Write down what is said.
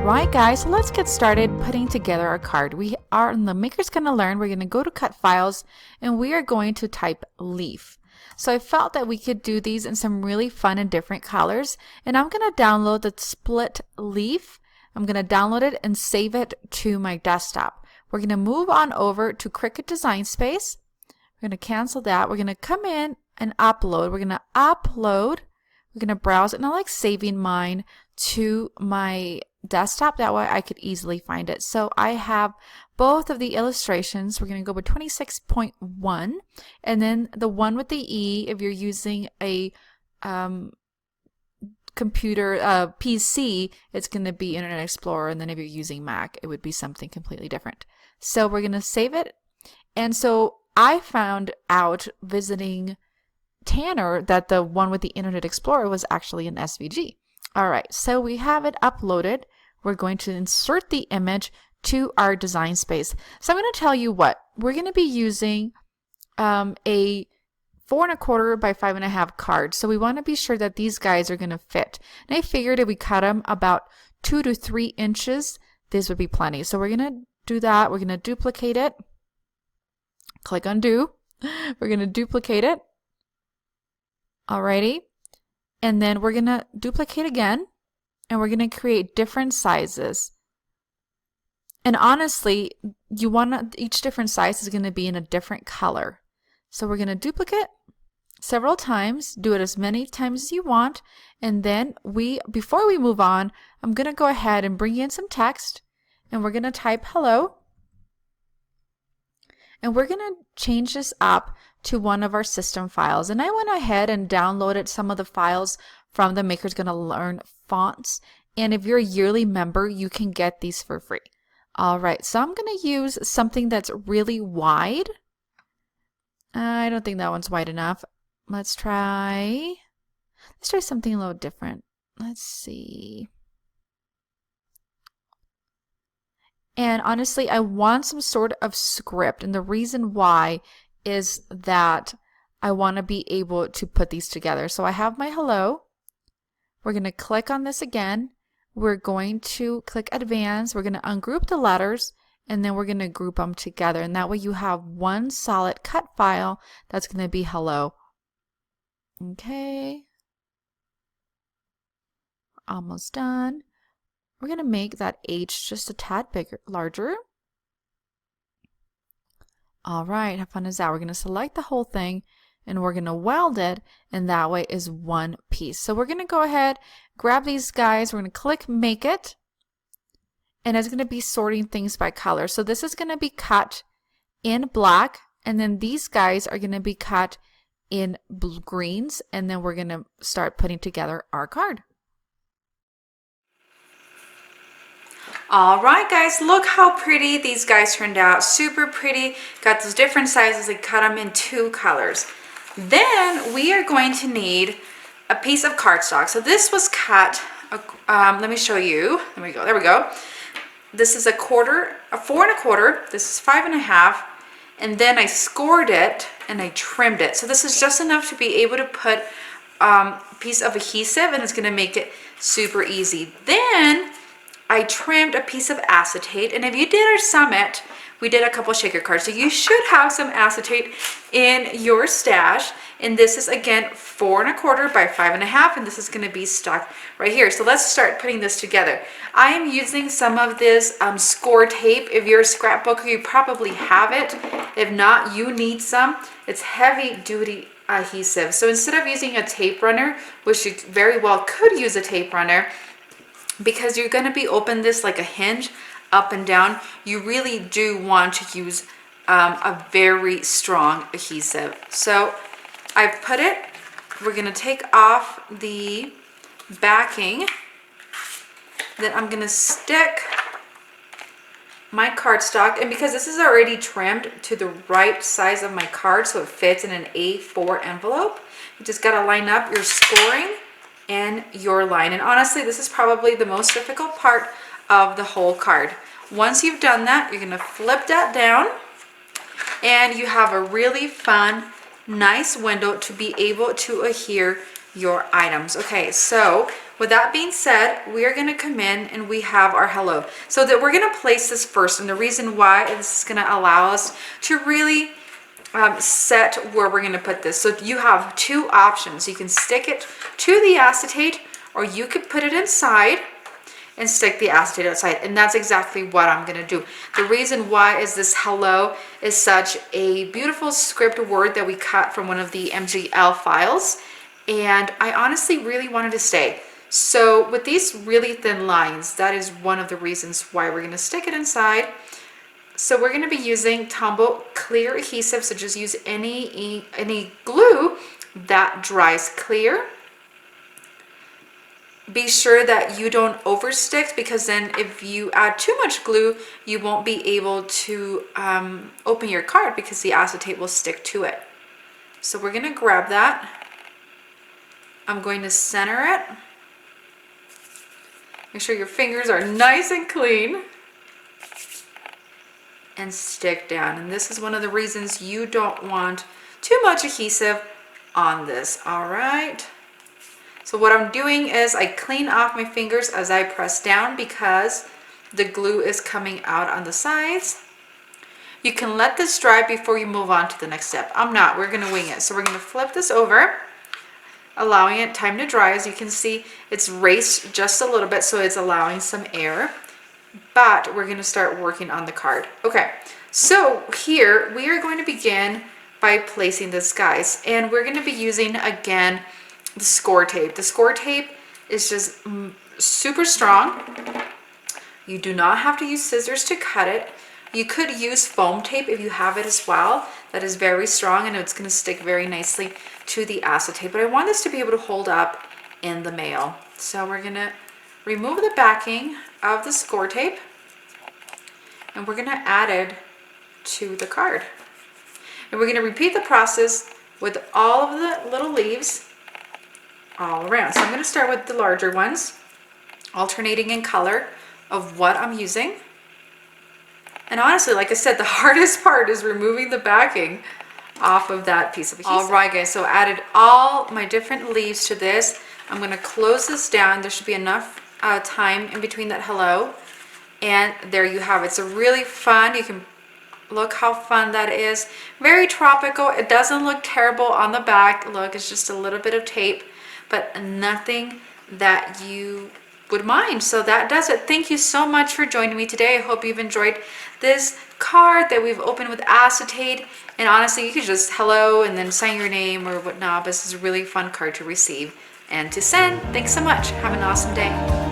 Right guys, so let's get started putting together our card. We are in the Maker's Gonna Learn. We're going to go to cut files and we are going to type leaf. So I felt that we could do these in some really fun and different colors, and I'm going to download the split leaf. I'm going to download it and save it to my desktop. We're going to move on over to Cricut Design Space. We're going to cancel that. We're going to come in and upload. We're going to upload. We're going to browse, and I like saving mine to my desktop. That way I could easily find it. So I have both of the illustrations. We're going to go with 26.1, and then the one with the E, if you're using a computer PC, it's going to be Internet Explorer, and then if you're using Mac, it would be something completely different. So we're going to save it. And so I found out visiting Tanner that the one with the Internet Explorer was actually an SVG. All right, so we have it uploaded. We're going to insert the image to our design space. So I'm going to tell you what, we're going to be using a 4 1/4 by 5 1/2 card. So we want to be sure that these guys are going to fit. And I figured if we cut them about 2 to 3 inches, this would be plenty. So we're going to do that. We're going to duplicate it. Click undo. We're going to duplicate it. Alrighty. And then we're going to duplicate again. And we're going to create different sizes. And honestly, you want each different size is going to be in a different color. So we're going to duplicate several times, do it as many times as you want, and then before we move on, I'm going to go ahead and bring in some text, and we're going to type hello. And we're going to change this up to one of our system files. And I went ahead and downloaded some of the files from the Maker's Gonna Learn fonts. And if you're a yearly member, you can get these for free. All right, so I'm going to use something that's really wide. I don't think that one's wide enough. Let's try something a little different. Let's see. And honestly, I want some sort of script. And the reason why is that I want to be able to put these together. So I have my hello. We're going to click on this again. We're going to click advanced. We're going to ungroup the letters, and then we're going to group them together. And that way you have one solid cut file that's going to be hello. Okay. Almost done. We're going to make that H just a tad bigger, larger. All right, how fun is that? We're going to select the whole thing and we're going to weld it, and that way is one piece. So we're going to go ahead, grab these guys, we're going to click make it, and it's going to be sorting things by color. So this is going to be cut in black, and then these guys are going to be cut in blue greens, and then we're going to start putting together our card. All right guys, look how pretty these guys turned out. Super pretty. Got those different sizes. I cut them in 2 colors. Then we are going to need a piece of cardstock. So this was cut, let me show you. There we go, there we go. This is a 4 1/4. This is 5 1/2. And then I scored it and I trimmed it. So this is just enough to be able to put a piece of adhesive, and it's going to make it super easy. Then I trimmed a piece of acetate, and if you did our summit, we did a couple shaker cards, so you should have some acetate in your stash. And this is again 4 1/4 by 5 1/2, and this is going to be stuck right here. So let's start putting this together. I am using some of this score tape. If you're a scrapbooker, you probably have it. If not, you need some. It's heavy duty adhesive. So instead of using a tape runner, which you very well could use a tape runner, because you're going to be open this like a hinge up and down, you really do want to use a very strong adhesive. So I've put it, we're going to take off the backing, then I'm going to stick my cardstock, and because this is already trimmed to the right size of my card so it fits in an A4 envelope, you just got to line up your scoring and your line. And honestly, this is probably the most difficult part of the whole card. Once you've done that, you're going to flip that down, and you have a really fun, nice window to be able to adhere your items. Okay, so with that being said, we are gonna come in and we have our hello. So that we're gonna place this first, and the reason why this is gonna allow us to really set where we're gonna put this. So you have two options. You can stick it to the acetate, or you could put it inside and stick the acetate outside, and that's exactly what I'm gonna do. The reason why is this hello is such a beautiful script word that we cut from one of the MGL files, and I honestly really wanted to stay. So with these really thin lines, that is one of the reasons why we're gonna stick it inside. So we're gonna be using Tombow clear adhesive, so just use any glue that dries clear. Be sure that you don't overstick, because then if you add too much glue, you won't be able to open your card because the acetate will stick to it. So we're gonna grab that. I'm going to center it. Make sure your fingers are nice and clean. And stick down. And this is one of the reasons you don't want too much adhesive on this. All right. So what I'm doing is I clean off my fingers as I press down because the glue is coming out on the sides. You can let this dry before you move on to the next step. I'm not, we're gonna wing it. So we're gonna flip this over, allowing it time to dry. As you can see, it's raced just a little bit, so it's allowing some air, but we're gonna start working on the card. Okay, so here we are going to begin by placing this, guys, and we're gonna be using, again, the score tape. The score tape is just super strong. You do not have to use scissors to cut it. You could use foam tape if you have it as well. That is very strong and it's going to stick very nicely to the acetate. But I want this to be able to hold up in the mail. So we're going to remove the backing of the score tape and we're going to add it to the card. And we're going to repeat the process with all of the little leaves all around. So I'm going to start with the larger ones, alternating in color of what I'm using. And honestly, like I said, the hardest part is removing the backing off of that piece of adhesive. All right, guys, so added all my different leaves to this. I'm going to close this down. There should be enough time in between that hello. And there you have it. It's a really fun, you can look how fun that is. Very tropical. It doesn't look terrible on the back. Look, it's just a little bit of tape, but nothing that you would mind. So that does it. Thank you so much for joining me today. I hope you've enjoyed this card that we've opened with acetate. And honestly, you could just hello and then sign your name or whatnot. This is a really fun card to receive and to send. Thanks so much. Have an awesome day.